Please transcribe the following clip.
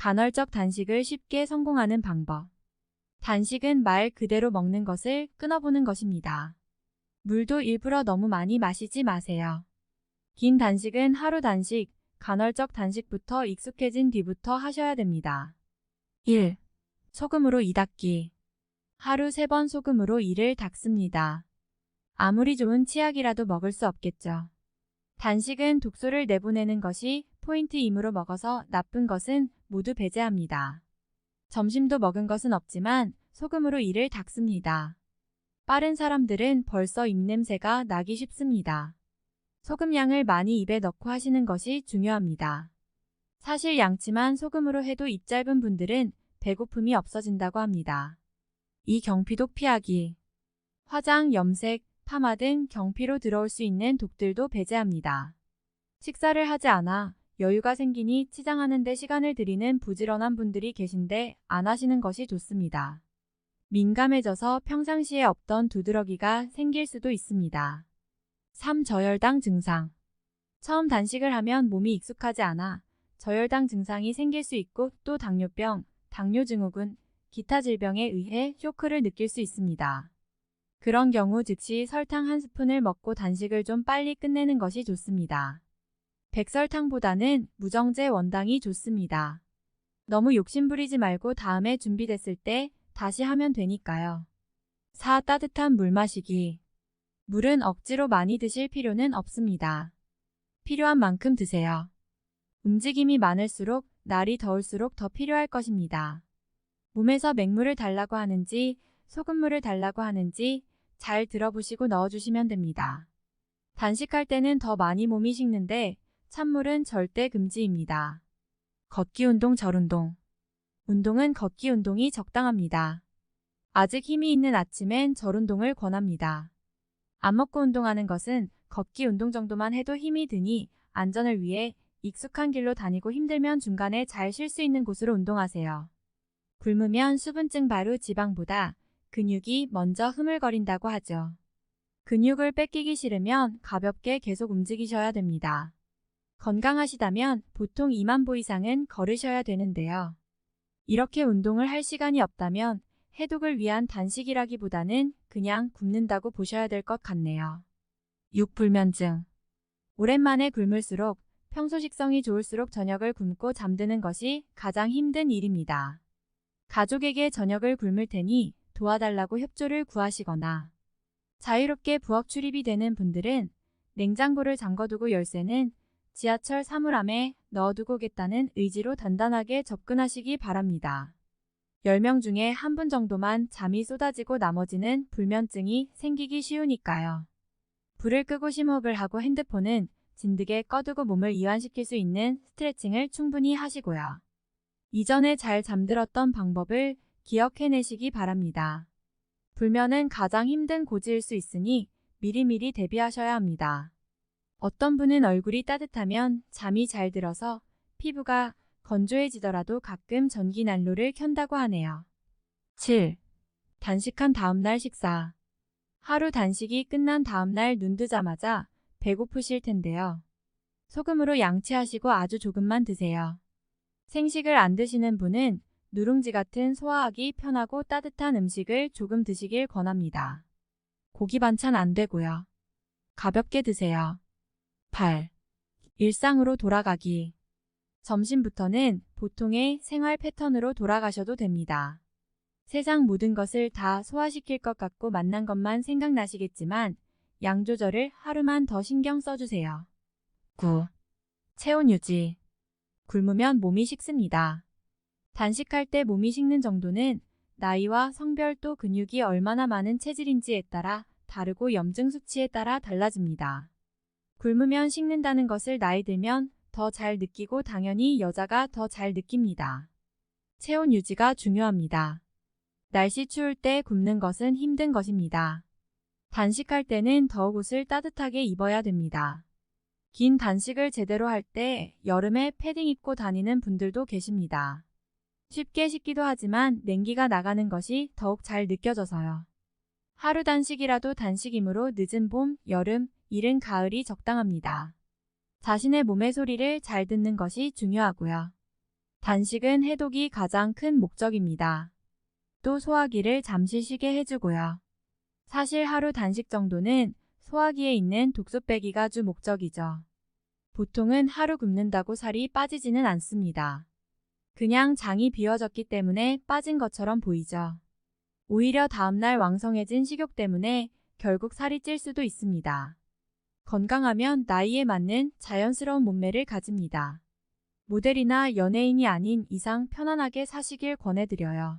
간헐적 단식을 쉽게 성공하는 방법. 단식은 말 그대로 먹는 것을 끊어보는 것입니다. 물도 일부러 너무 많이 마시지 마세요. 긴 단식은 하루 단식, 간헐적 단식부터 익숙해진 뒤부터 하셔야 됩니다. 1. 소금으로 이 닦기. 하루 3번 소금으로 이를 닦습니다. 아무리 좋은 치약이라도 먹을 수 없겠죠. 단식은 독소를 내보내는 것이 포인트이므로 먹어서 나쁜 것은 모두 배제합니다. 점심도 먹은 것은 없지만 소금으로 이를 닦습니다. 빠른 사람들은 벌써 입냄새가 나기 쉽습니다. 소금 양을 많이 입에 넣고 하시는 것이 중요합니다. 사실 양치만 소금으로 해도 입 짧은 분들은 배고픔이 없어진다고 합니다. 2. 경피독 피하기. 화장, 염색, 파마 등 경피로 들어올 수 있는 독들도 배제합니다. 식사를 하지 않아 여유가 생기니 치장하는 데 시간을 들이는 부지런한 분들이 계신데 안 하시는 것이 좋습니다. 민감해져서 평상시에 없던 두드러기가 생길 수도 있습니다. 3. 저혈당 증상. 처음 단식을 하면 몸이 익숙하지 않아 저혈당 증상이 생길 수 있고 또 당뇨병, 당뇨증후군, 기타 질병에 의해 쇼크를 느낄 수 있습니다. 그런 경우 즉시 설탕 1스푼을 먹고 단식을 좀 빨리 끝내는 것이 좋습니다. 백설탕보다는 무정제 원당이 좋습니다. 너무 욕심부리지 말고 다음에 준비됐을 때 다시 하면 되니까요. 4. 따뜻한 물 마시기. 물은 억지로 많이 드실 필요는 없습니다. 필요한 만큼 드세요. 움직임이 많을수록 날이 더울수록 더 필요할 것입니다. 몸에서 맹물을 달라고 하는지 소금물을 달라고 하는지 잘 들어보시고 넣어주시면 됩니다. 단식할 때는 더 많이 몸이 식는데 찬물은 절대 금지입니다. 걷기 운동, 절운동. 운동은 걷기 운동이 적당합니다. 아직 힘이 있는 아침엔 절운동을 권합니다. 안 먹고 운동하는 것은 걷기 운동 정도만 해도 힘이 드니 안전을 위해 익숙한 길로 다니고 힘들면 중간에 잘 쉴 수 있는 곳으로 운동하세요. 굶으면 수분증 바로 지방보다 근육이 먼저 흐물거린다고 하죠. 근육을 뺏기기 싫으면 가볍게 계속 움직이셔야 됩니다. 건강하시다면 보통 2만 보 이상은 걸으셔야 되는데요. 이렇게 운동을 할 시간이 없다면 해독을 위한 단식이라기보다는 그냥 굶는다고 보셔야 될 것 같네요. 6. 불면증. 오랜만에 굶을수록 평소 식성이 좋을수록 저녁을 굶고 잠드는 것이 가장 힘든 일입니다. 가족에게 저녁을 굶을 테니 도와달라고 협조를 구하시거나 자유롭게 부엌 출입이 되는 분들은 냉장고를 잠궈두고 열쇠는 지하철 사물함에 넣어두고 오겠다는 의지로 단단하게 접근하시기 바랍니다. 10명 중에 1분 정도만 잠이 쏟아지고 나머지는 불면증이 생기기 쉬우니까요. 불을 끄고 심호흡을 하고 핸드폰은 진드게 꺼두고 몸을 이완시킬 수 있는 스트레칭을 충분히 하시고요. 이전에 잘 잠들었던 방법을 기억해내시기 바랍니다. 불면은 가장 힘든 고지일 수 있으니 미리미리 대비하셔야 합니다. 어떤 분은 얼굴이 따뜻하면 잠이 잘 들어서 피부가 건조해지더라도 가끔 전기 난로를 켠다고 하네요. 7. 단식한 다음날 식사. 하루 단식이 끝난 다음날 눈 뜨자마자 배고프실 텐데요. 소금으로 양치하시고 아주 조금만 드세요. 생식을 안 드시는 분은 누룽지 같은 소화하기 편하고 따뜻한 음식을 조금 드시길 권합니다. 고기 반찬 안 되고요. 가볍게 드세요. 8. 일상으로 돌아가기. 점심부터는 보통의 생활 패턴으로 돌아가셔도 됩니다. 세상 모든 것을 다 소화시킬 것 같고 맛난 것만 생각나시겠지만 양 조절을 하루만 더 신경 써주세요. 9. 체온 유지. 굶으면 몸이 식습니다. 단식할 때 몸이 식는 정도는 나이와 성별 또 근육이 얼마나 많은 체질인지에 따라 다르고 염증 수치에 따라 달라집니다. 굶으면 식는다는 것을 나이 들면 더 잘 느끼고 당연히 여자가 더 잘 느낍니다. 체온 유지가 중요합니다. 날씨 추울 때 굶는 것은 힘든 것입니다. 단식할 때는 더욱 옷을 따뜻하게 입어야 됩니다. 긴 단식을 제대로 할 때 여름에 패딩 입고 다니는 분들도 계십니다. 쉽게 식기도 하지만 냉기가 나가는 것이 더욱 잘 느껴져서요. 하루 단식이라도 단식이므로 늦은 봄, 여름, 이른 가을이 적당합니다. 자신의 몸의 소리를 잘 듣는 것이 중요하고요. 단식은 해독이 가장 큰 목적입니다. 또 소화기를 잠시 쉬게 해주고요. 사실 하루 단식 정도는 소화기에 있는 독소 빼기가 주 목적이죠. 보통은 하루 굶는다고 살이 빠지지는 않습니다. 그냥 장이 비워졌기 때문에 빠진 것처럼 보이죠. 오히려 다음날 왕성해진 식욕 때문에 결국 살이 찔 수도 있습니다. 건강하면 나이에 맞는 자연스러운 몸매를 가집니다. 모델이나 연예인이 아닌 이상 편안하게 사시길 권해드려요.